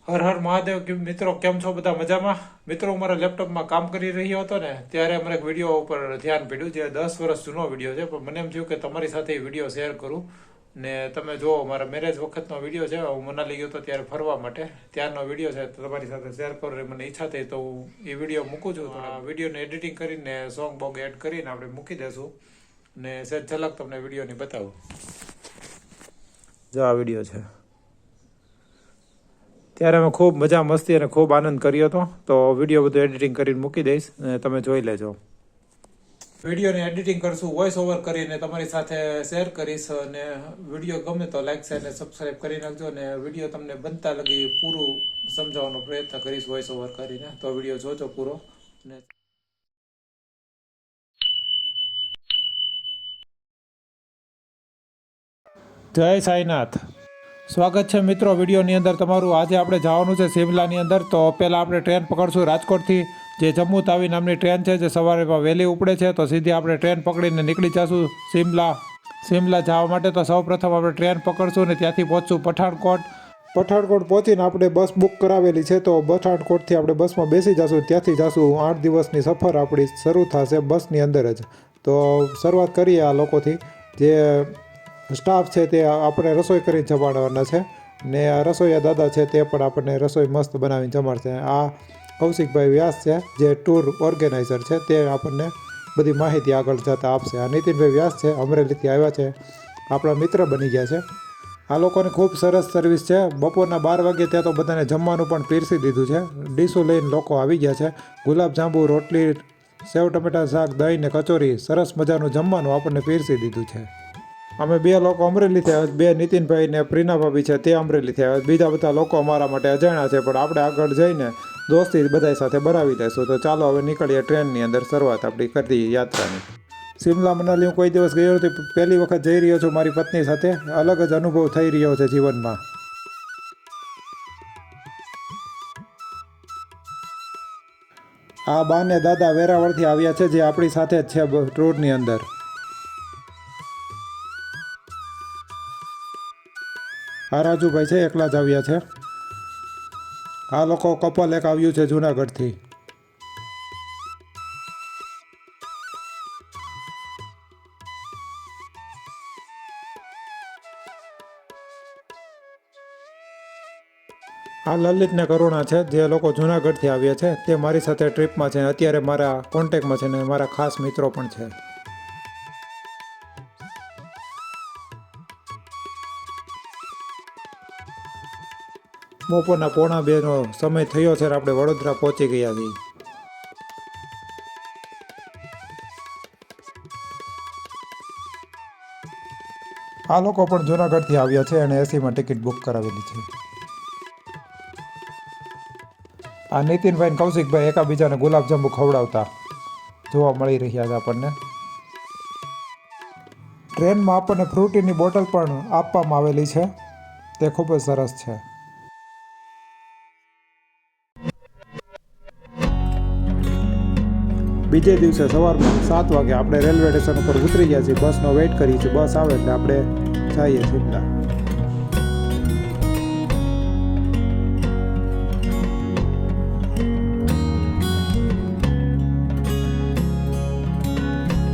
હર હર મહાદેવ મિત્રો, કેમ છો બધા મજામાં? મિત્રો, હું મારા લેપટોપમાં કામ કરી રહ્યો હતો ને ત્યારે મને એક વિડીયો ઉપર ધ્યાન પડ્યું, જે 10 વર્ષ જૂનો વિડીયો છે. પણ મને એમ થયું કે તમારી સાથે એ વિડીયો શેર કરું ને તમે જુઓ. મારા મેરેજ વખતનો વિડીયો છે. હું મનાલી ગયો હતો ત્યારે ફરવા માટે, ત્યારનો વિડીયો છે. તો તમારી સાથે શેર કરું એ મને ઈચ્છા થઈ, તો હું એ વિડીયો મૂકું છું. તો આ વિડીયોને એડિટિંગ કરીને સોંગ બોંગ એડ કરીને આપણે મૂકી દેશું ને સહેજ ઝલક તમને વિડીયોની બતાવું. જો આ વિડીયો છે. ત્યારે અમે ખૂબ મજા મસ્તી અને ખૂબ આનંદ કર્યો હતો. તો વિડીયો બધું એડિટિંગ કરીને મૂકી દઈશ અને તમે જોઈ લેજો. વિડીયોને એડિટિંગ કરશું, વોઇસ ઓવર કરીને તમારી સાથે શેર કરીશ. અને વિડીયો ગમે તો લાઈક શેર અને સબસ્ક્રાઈબ કરી નાખજો. અને વિડીયો તમને બનતા લગી પૂરું સમજાવવાનો પ્રયત્ન કરીશ વોઇસ ઓવર કરીને. તો વિડીયો જોજો પૂરો. ને જય સાંઈનાથ. સ્વાગત છે મિત્રો વિડીયોની અંદર તમારું. આજે આપણે જવાનું છે શિમલાની અંદર. તો પહેલાં આપણે ટ્રેન પકડશું રાજકોટથી, જે જમ્મુ તાવી નામની ટ્રેન છે, જે સવારે વહેલી ઉપડે છે. તો સીધી આપણે ટ્રેન પકડીને નીકળી જશું શિમલા જવા માટે. તો સૌપ્રથમ આપણે ટ્રેન પકડશું ને ત્યાંથી પહોંચશું પઠાણકોટ પહોંચીને આપણે બસ બુક કરાવેલી છે. તો પઠાણકોટથી આપણે બસમાં બેસી જશું. ત્યાંથી જશું 8 દિવસની સફર આપણી શરૂ થશે બસની અંદર જ. તો શરૂઆત કરીએ આ લોકોથી. જે સ્ટાફ છે તે આપણે રસોઈ કરીને જમાડવાના છે ને આ રસોઈયા દાદા છે તે પણ આપણને રસોઈ મસ્ત બનાવીને જમાડશે. આ કૌશિકભાઈ વ્યાસ છે, જે ટૂર ઓર્ગેનાઇઝર છે, તે આપણને બધી માહિતી આગળ જતાં આપશે. આ નીતિનભાઈ વ્યાસ છે, અમરેલીથી આવ્યા છે, આપણા મિત્ર બની ગયા છે. આ લોકોની ખૂબ સરસ સર્વિસ છે. બપોરના 12 વાગે ત્યાં તો બધાને જમવાનું પણ પીરસી દીધું છે. ડીશો લઈને લોકો આવી ગયા છે. ગુલાબજાંબુ, રોટલી, સેવ ટમેટા શાક, દહીં ને કચોરી, સરસ મજાનું જમવાનું આપણને પીરસી દીધું છે. અમે 2 લોકો અમરેલીથી આવ્યા, 2 નીતિનભાઈ ને પ્રીના ભાભી છે તે અમરેલીથી આવ્યા. બીજા બધા લોકો અમારા માટે અજાણ્યા છે, પણ આપણે આગળ જઈને દોસ્તી બધા સાથે બનાવી દઈશું. તો ચાલો હવે નીકળીએ ટ્રેનની અંદર. શરૂઆત આપણી કરી યાત્રાની. શિમલા મનાલી હું કોઈ દિવસ ગયો નથી, પહેલી વખત જઈ રહ્યો છું મારી પત્ની સાથે. અલગ જ અનુભવ થઈ રહ્યો છે જીવનમાં. આ બા ને દાદા વેરાવળથી આવ્યા છે, જે આપણી સાથે જ છે ટૂરની અંદર. આ રાજુભાઈ છે, એકલા જ આવ્યા છે. આ લોકો કપલ એક આવ્યું છે જુનાગઢથી. આ લલિત ને કરુણા છે, જે લોકો જુનાગઢથી આવ્યા છે. તે મારી સાથે ટ્રીપમાં છે, અત્યારે મારા કોન્ટેક્ટમાં છે ને મારા ખાસ મિત્રો પણ છે. બપોરના 1:45નો સમય થયો છે. આપણે વડોદરા પહોંચી ગયા છીએ. આ લોકો પણ જુનાગઢથી આવ્યા છે અને એસીમાં ટિકિટ બુક કરાવેલી છે. આ નીતિનભાઈ અને કૌશિકભાઈ એકાબીજાને ગુલાબજાંબુ ખવડાવતા જોવા મળી રહ્યા છે આપણને. ટ્રેનમાં આપણને ફ્રૂટીની બોટલ પણ આપવામાં આવેલી છે, તે ખૂબ જ સરસ છે. બીજે દિવસે સવારમાં 7 વાગે આપણે રેલવે સ્ટેશન ઉપર ઉતરી ગયા છીએ. બસનો વેઇટ કરીએ છીએ. બસ આવે એટલે આપણે જઈએ શિમલા.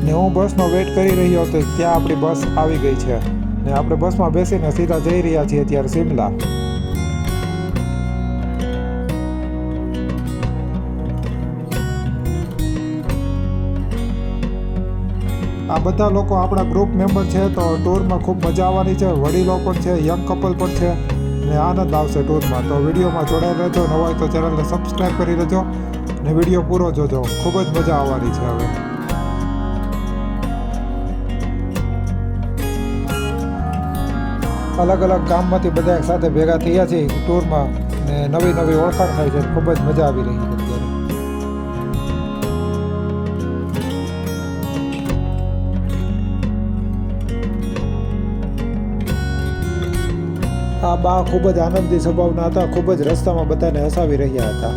ને હું બસનો વેઇટ કરી રહ્યો હતો, ત્યાં આપણી બસ આવી ગઈ છે ને આપણે બસમાં બેસીને સીધા જઈ રહ્યા છીએ અત્યારે શિમલા. આ બધા લોકો આપણા ગ્રુપ મેમ્બર છે. તો ટૂરમાં ખૂબ મજા આવવાની છે. વડીલો પણ છે, યંગ કપલ પણ છે ને આનંદ આવશે ટૂરમાં. તો વિડીયોમાં જોડાઈ રહેજો. ન હોય તો ચેનલને સબસ્ક્રાઈબ કરી લેજો ને વિડીયો પૂરો જોજો. ખૂબ જ મજા આવવાની છે. હવે અલગ અલગ ગામમાંથી બધા એક સાથે ભેગા થયા છીએ ટૂરમાં ને નવી નવી ઓળખાણ થાય છે. ખૂબ જ મજા આવી રહી છે અત્યારે. આ બા ખૂબ જ આનંદી સ્વભાવના હતા. ખૂબ જ રસ્તામાં બધાને હસાવી રહ્યા હતા.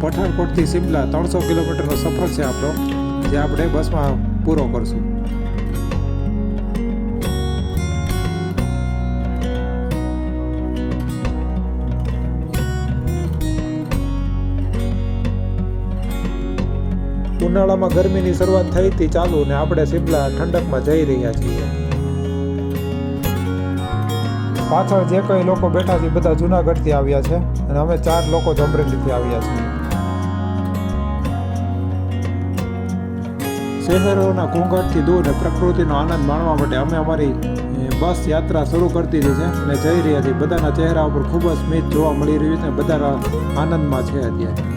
પઠાણકોટથી શિમલા 300 કિલોમીટરનો સફર છે આપણો, જે આપણે બસમાં પૂરો કરશું. ઉનાળામાં ગરમીની શરૂઆત થઈ હતી ચાલુ ને આપણે સિમલા ઠંડકમાં જઈ રહ્યા છીએ. પાછળ જે કઈ લોકો બેઠા છે બધા જુનાગઢથી આવ્યા છે અને અમે 4 લોકો જ અમરેલીથી આવ્યા છીએ. શહેરોના ઘોંઘાટથી દૂર ને પ્રકૃતિનો આનંદ માણવા માટે અમે અમારી બસ યાત્રા શરૂ કરી દીધી છે અને જઈ રહ્યા છીએ. બધાના ચહેરા ઉપર ખૂબ જ સ્મિત જોવા મળી રહ્યું છે. બધા આનંદમાં છે અત્યારે.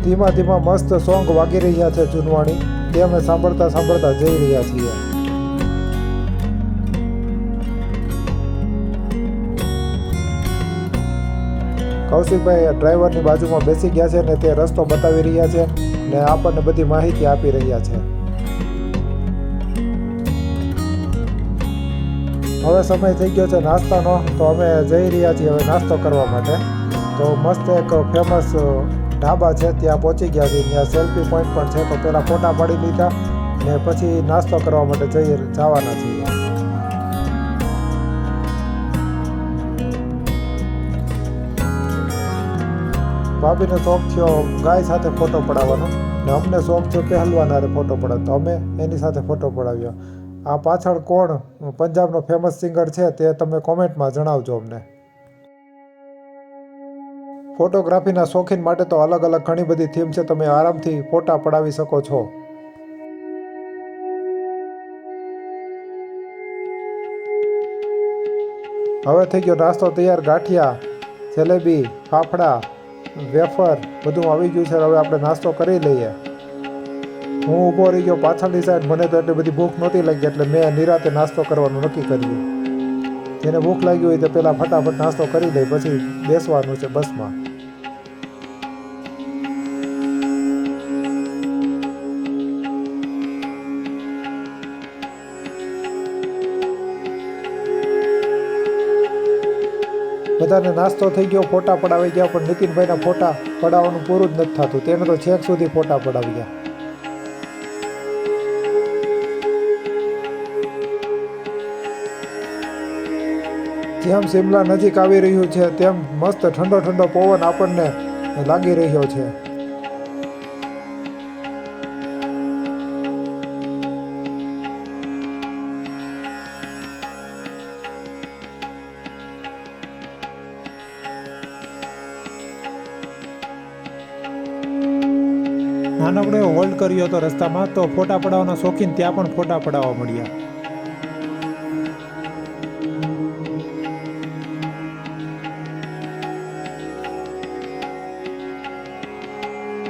ધીમા ધીમા મસ્ત સોંગ વાગી રહ્યા છે જૂનવાણી, તે અમે સાંભળતા સાંભળતા જઈ રહ્યા છીએ. કૌશિકભાઈ ડ્રાઈવરની બાજુમાં બેસી ગયા છે ને તે રસ્તો બતાવી રહ્યા છે ને આપણને બધી માહિતી આપી રહ્યા છે. હવે સમય થઈ ગયો છે નાસ્તાનો, તો અમે જઈ રહ્યા છીએ હવે નાસ્તો કરવા માટે. તો મસ્ત એક ફેમસ ઢાબા છે ત્યાં પહોંચી ગયા છીએ. ત્યાં સેલ્ફી પોઈન્ટ પણ છે, તો પહેલાં ફોટા પાડી લીધા ને પછી નાસ્તો કરવા માટે જવાના છીએ. ભાભીનો શોખ થયો ગાય સાથે ફોટો પડાવવાનો ને અમને શોખ થયો પહેલવાન હારે ફોટો પડાવવાનો, તો અમે એની સાથે ફોટો પડાવ્યો. આ પાછળ કોણ પંજાબનો ફેમસ સિંગર છે તે તમે કોમેન્ટમાં જણાવજો અમને. ફોટોગ્રાફીના શોખીન માટે તો અલગ અલગ ઘણી બધી થીમ છે, તમે આરામથી ફોટા પડાવી શકો છો. હવે થઈ ગયો નાસ્તો તૈયાર. ગાંઠિયા, જલેબી, ફાફડા, વેફર બધું આવી ગયું છે. હવે આપણે નાસ્તો કરી લઈએ. હું ઊભો રહી ગયો પાછળની સાઈડ. મને તો એટલી બધી ભૂખ નહોતી લાગી એટલે મેં નિરાતે નાસ્તો કરવાનું નક્કી કર્યું. જેને ભૂખ લાગી હોય તો પહેલાં ફટાફટ નાસ્તો કરી દે, પછી બેસવાનું છે બસમાં. બધાને નાસ્તો થઈ ગયો, ફોટા પડાવી ગયા, પણ નીતિનભાઈના ફોટા પડાવવાનું પૂરું જ નથી થતું. તેને તો છેક સુધી ફોટા પડાવી ગયા. જેમ સિમલા નજીક આવી રહ્યું છે તેમ મસ્ત ઠંડો ઠંડો પવન આપણને લાગી રહ્યો છે. નાનકડો એવો હોલ્ડ કર્યો હતો રસ્તામાં, તો ફોટા પડાવવાના શોખીન ત્યાં પણ ફોટા પડાવવા મળ્યા.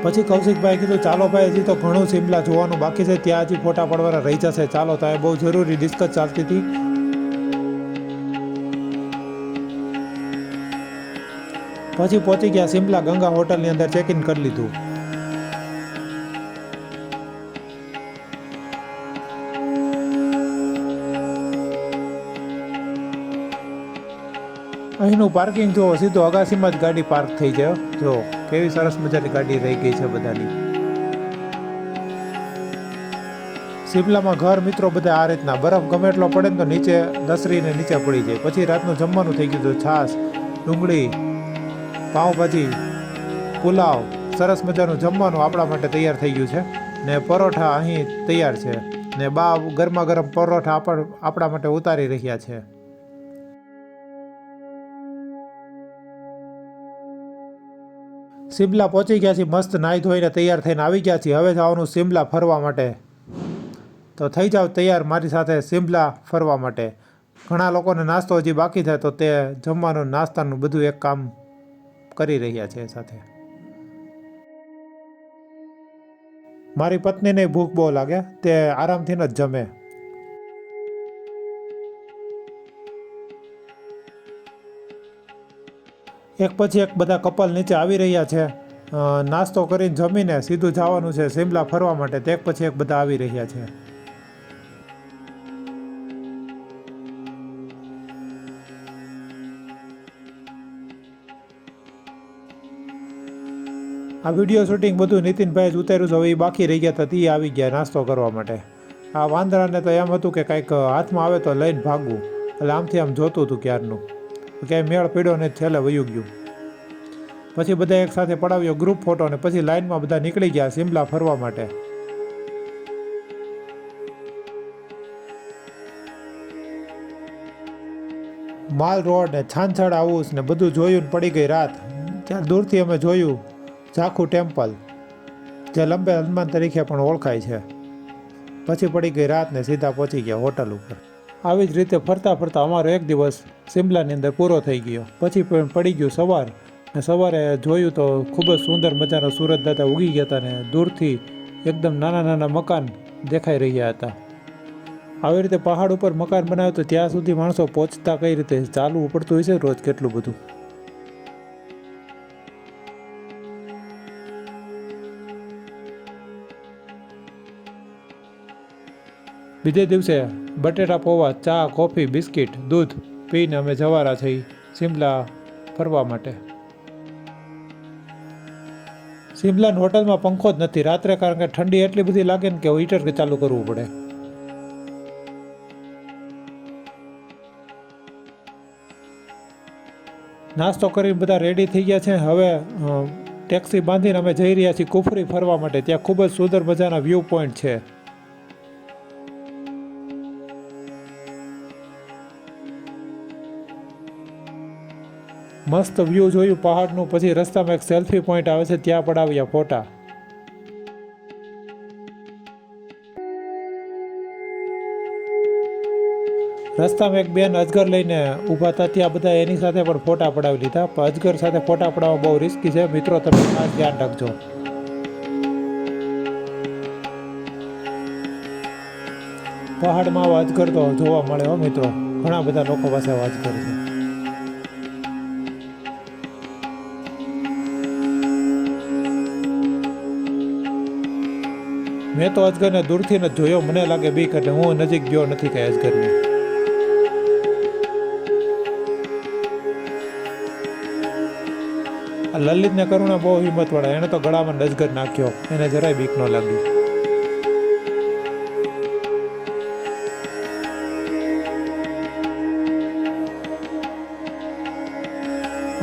પછી કૌશિકભાઈ કીધું ચાલો ભાઈ, હજી તો ઘણું સિમલા જોવાનું બાકી છે, ત્યાં હજી ફોટા પડવાના રહી જશે, ચાલો. તો એ બહુ જરૂરી ડિસ્કસ ચાલતી હતી. પછી પહોંચી ગયા સિમલા ગંગા હોટલની અંદર, ચેક ઇન કરી લીધું. અહીંનું પાર્કિંગ જુઓ, સીધું અગાસીમાં જ ગાડી પાર્ક થઈ જાય. જો કેવી સરસ મજાની ગાડી રહી ગઈ છે બધાની. સિમલામાં ઘર મિત્રો બધા આ રીતના, બરફ ગમે એટલો પડે ને તો નીચે દસરીને નીચે પડી જાય. પછી રાતનું જમવાનું થઈ ગયું, છાશ, ડુંગળી, પાઉંભાજી, પુલાવ, સરસ મજાનું જમવાનું આપણા માટે તૈયાર થઈ ગયું છે. ને પરોઠા અહીં તૈયાર છે ને બા ગરમા ગરમ પરોઠા આપણા માટે ઉતારી રહ્યા છે. સિમલા પહોંચી ગયા છીએ, મસ્ત નાહી ધોઈને તૈયાર થઈને આવી ગયા છીએ. હવે જવાનું સિમલા ફરવા માટે. તો થઈ જાઓ તૈયાર મારી સાથે સિમલા ફરવા માટે. ઘણા લોકોને નાસ્તો હજી બાકી થાય તો તે જમવાનું નાસ્તાનું બધું એક કામ કરી રહ્યા છે સાથે. મારી પત્નીને ભૂખ બહુ લાગે, તે આરામથી ન જ જમે. એક પછી એક બધા કપલ નીચે આવી રહ્યા છે. નાસ્તો કરીને જમીને સીધું જવાનું છે સિમલા ફરવા માટે. તે એક પછી એક બધા આવી રહ્યા છે. આ વિડીયો શૂટિંગ બધું નીતિનભાઈ જ ઉતાર્યું છે. હવે એ બાકી રહી ગયા હતા તે આવી ગયા નાસ્તો કરવા માટે. આ વાંદરાને તો એમ હતું કે કાંઈક હાથમાં આવે તો લઈને ભાગવું, એટલે આમથી આમ જોતું હતું ક્યારનું, ક્યાંય મેળ પડ્યો ને છેલ્લે વયું ગયું. પછી બધા એક સાથે પડાવ્યો ગ્રુપ ફોટો ને પછી લાઇનમાં બધા નીકળી ગયા શિમલા ફરવા માટે. માલ રોડ ને છાનછાડ હાઉસ ને બધું જોયું ને પડી ગઈ રાત. ત્યાં દૂરથી અમે જોયું ઝાખુ ટેમ્પલ, જે લંબે હનુમાન તરીકે પણ ઓળખાય છે. પછી પડી ગઈ રાત ને સીધા પહોંચી ગયા હોટલ ઉપર. આવી જ રીતે ફરતા ફરતા અમારો એક દિવસ શિમલાની અંદર પૂરો થઈ ગયો. પછી પડી ગયું સવાર ને સવારે જોયું તો ખૂબ જ સુંદર મજાનો સૂરજ દાદા ઉગી ગયા હતા ને દૂરથી એકદમ નાના નાના મકાન દેખાઈ રહ્યા હતા. આવી રીતે પહાડ ઉપર મકાન બનાવ્યું તો ત્યાં સુધી માણસો પહોંચતા કઈ રીતે, ચાલવું પડતું હોય છે રોજ કેટલું બધું. બીજે દિવસે બટેટા પૌવા, ચા, કોફી, બિસ્કિટ, દૂધ પીને અમે જવારા થઈ શિમલા ફરવા માટે. શિમલાની હોટલમાં પંખો જ નથી રાત્રે, કારણ કે ઠંડી એટલી બધી લાગે ને કે હીટર ચાલુ કરવું પડે. નાસ્તો કરીને બધા રેડી થઈ ગયા છે. હવે ટેક્સી બાંધીને અમે જઈ રહ્યા છીએ કુફરી ફરવા માટે. ત્યાં ખૂબ જ સુંદર મજાના વ્યૂ પોઈન્ટ છે. મસ્ત વ્યૂ જોયું પહાડનું. પછી રસ્તામાં એક સેલ્ફી પોઈન્ટ આવે છે, ત્યાં પડાવ્યા ફોટા. રસ્તામાં એક બેન અજગર લઈને ઊભા હતા, ત્યાં બધા એની સાથે પણ ફોટા પડાવી લીધા. પણ અજગર સાથે ફોટા પડાવવા બહુ રિસ્કી છે મિત્રો, તમે ખાસ ધ્યાન રાખજો. પહાડમાં આવા અજગર તો જોવા મળે હો મિત્રો, ઘણા બધા લોકો પાસે આવા અજગર છે. મેં તો અજગરને દૂરથી જ જોયો, મને લાગે બીક, એટલે હું નજીક ગયો નથી કઈ અજગરની. લલિતને કરુણા બહુ હિંમતવાળા, એને તો ગળામાં અજગર નાખ્યો, એને જરાય બીક ન લાગી.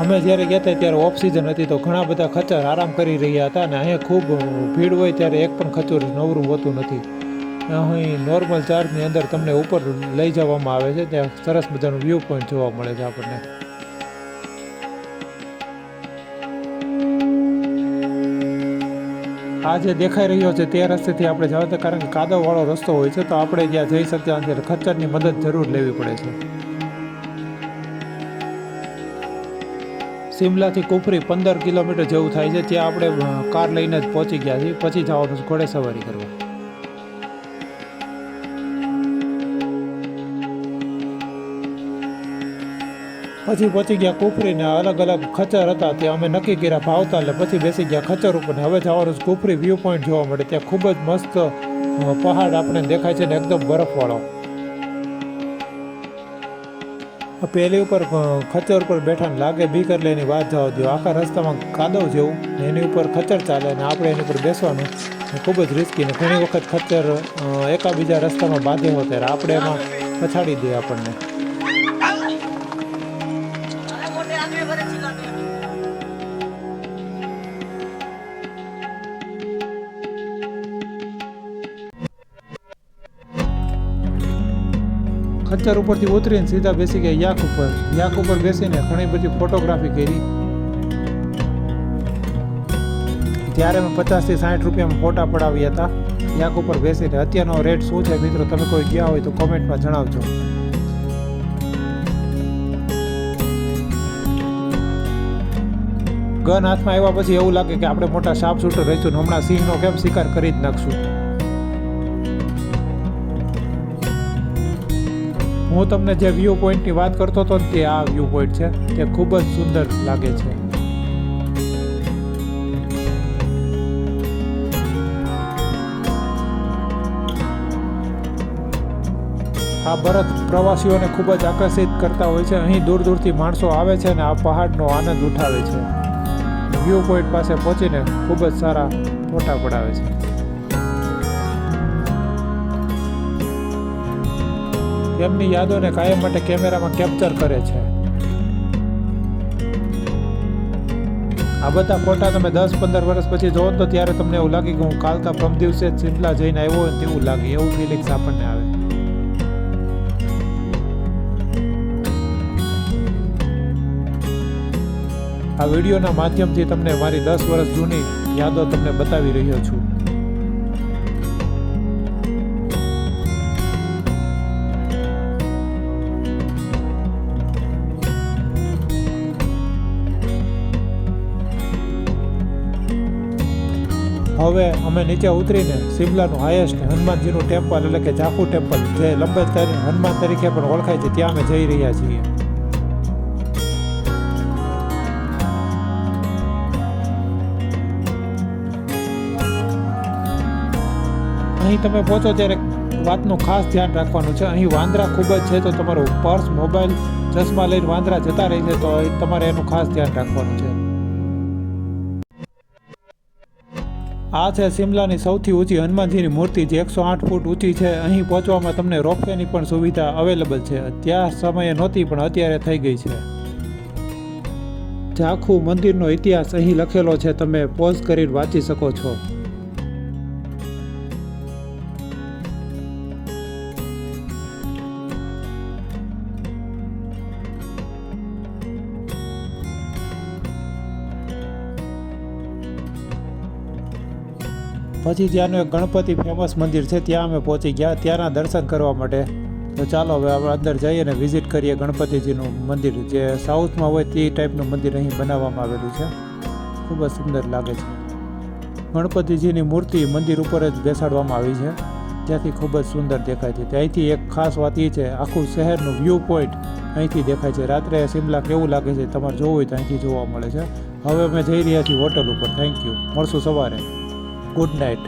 અમે જ્યારે ગયા હતા ત્યારે ઓફ સિઝન હતી, તો ઘણા બધા ખચ્ચર આરામ કરી રહ્યા હતા. અને અહીંયા ખૂબ ભીડ હોય ત્યારે એક પણ ખચ્ચર નવરું હોતું નથી. અહીં નોર્મલ ચાર્જની અંદર તમને ઉપર લઈ જવામાં આવે છે. ત્યાં સરસ મજાનું વ્યૂ પોઈન્ટ જોવા મળે છે આપણને. આ જે દેખાઈ રહ્યો છે તે રસ્તેથી આપણે જવા હતા, કારણ કે કાદવવાળો રસ્તો હોય છે, તો આપણે જ્યાં જઈ શકતા નથી. ખચ્ચરની મદદ જરૂર લેવી પડે છે. શિમલાથી કુફરી 15 કિલોમીટર જેવું થાય છે. ત્યાં આપણે કાર લઈને જ પહોંચી ગયા છીએ. પછી જવાનું છે ઘોડે સવારી કરવા. પછી પહોંચી ગયા કુફરીને અલગ અલગ ખચ્ચર હતા, ત્યાં અમે નક્કી કર્યા ભાવતા, એટલે પછી બેસી ગયા ખચ્ચર ઉપર. ને હવે જવાનું છે કુફરી વ્યૂ પોઈન્ટ જોવા મળે. ત્યાં ખૂબ જ મસ્ત પહાડ આપણે દેખાય છે ને એકદમ બરફવાળો. પહેલી ઉપર ખચ્ચર ઉપર બેઠા લાગે બીક, એટલે એની વાત જવા દો. આખા રસ્તામાં કાદવ જેવું, એની ઉપર ખચ્ચર ચાલે અને આપણે એની ઉપર બેસવાનું ખૂબ જ રિસ્કી. ને ઘણી વખત ખચ્ચર એકાબીજા રસ્તામાં બાંધે હોય ત્યારે આપણે એમાં પછાડી દે આપણને. ખચ્ચર ઉપરથી ઉતરીને સીધા બેસી ગયા યાક ઉપર. યાક ઉપર બેસીને ઘણી બધી ફોટોગ્રાફી કરી. ત્યારે મેં 50 થી 60 રૂપિયામાં ફોટા પડાવ્યા હતા યાક ઉપર બેસીને. અત્યારનો રેટ શું છે મિત્રો, તમે કોઈ ગયા હોય તો કોમેન્ટમાં જણાવજો. ગન હાથમાં આવ્યા પછી એવું લાગે કે આપણે મોટા શાર્પ શૂટર રહીશું, હમણાં સિંહનો કેમ શિકાર કરી જ નાખશું. હું તમને જે વ્યૂ પોઈન્ટની વાત કરતો હતો તે આ વ્યૂ પોઈન્ટ છે. તે ખૂબ જ સુંદર લાગે છે. આ બરફ પ્રવાસીઓને ખૂબ જ આકર્ષિત કરતા હોય છે. અહીં દૂર દૂરથી માણસો આવે છે અને આ પહાડનો આનંદ ઉઠાવે છે. વ્યૂ પોઈન્ટ પાસે પહોંચીને ખૂબ જ સારા ફોટા પડાવે છે. તેમની યાદોને કાયમ માટે કેમેરામાં કેપ્ચર કરે છે. આ બધા ફોટા તમે 10-15 વર્ષ પછી જોવો તો ત્યારે તમને એવું લાગે કે હું કાલ કા પ્રમ દિવસે જ શિમલા જઈને આવ્યો હોય તેવું લાગે, એવું ફિલિંગ્સ આપણને આવે. આ વિડીયોના માધ્યમથી તમને મારી 10 વર્ષ જૂની યાદો તમને બતાવી રહ્યો છું. હવે અમે નીચે ઉતરીને શિમલાનું હાઈએસ્ટ હનુમાનજીનું ટેમ્પલ એટલે કે જાખુ ટેમ્પલ, જે લંબે હનુમાન તરીકે પણ ઓળખાય છે, ત્યાં અમે જઈ રહ્યા છીએ. અહીં તમે પહોંચો ત્યારે વાતનું ખાસ ધ્યાન રાખવાનું છે. અહીં વાંદરા ખૂબ જ છે, તો તમારું પર્સ, મોબાઈલ, ચશ્મા લઈને વાંદરા જતા રહે છે, તો તમારે એનું ખાસ ધ્યાન રાખવાનું છે. આ છે શિમલાની સૌથી ઊંચી હનુમાનજીની મૂર્તિ, જે 108 ફૂટ ઊંચી છે. અહીં પહોંચવામાં તમને રોપવેની પણ સુવિધા અવેલેબલ છે. ત્યાં સમયે નહોતી પણ અત્યારે થઈ ગઈ છે. જાખુ મંદિરનો ઇતિહાસ અહીં લખેલો છે, તમે પોઝ કરીને વાંચી શકો છો. પછી ત્યાંનું એક ગણપતિ ફેમસ મંદિર છે, ત્યાં અમે પહોંચી ગયા ત્યાંના દર્શન કરવા માટે. તો ચાલો હવે આપણે અંદર જઈએ અને વિઝિટ કરીએ ગણપતિજીનું મંદિર, જે સાઉથમાં હોય તે ટાઈપનું મંદિર અહીં બનાવવામાં આવેલું છે. ખૂબ જ સુંદર લાગે છે. ગણપતિજીની મૂર્તિ મંદિર ઉપર જ બેસાડવામાં આવી છે, ત્યાંથી ખૂબ જ સુંદર દેખાય છે. ત્યાંથી એક ખાસ વાત એ છે, આખું શહેરનું વ્યૂ પોઈન્ટ અહીંથી દેખાય છે. રાત્રે શિમલા કેવું લાગે છે તમારે જોવું હોય તો અહીંથી જોવા મળે છે. હવે અમે જઈ રહ્યા છીએ હોટલ ઉપર. થેન્ક યુ, મળશું સવારે. Good night.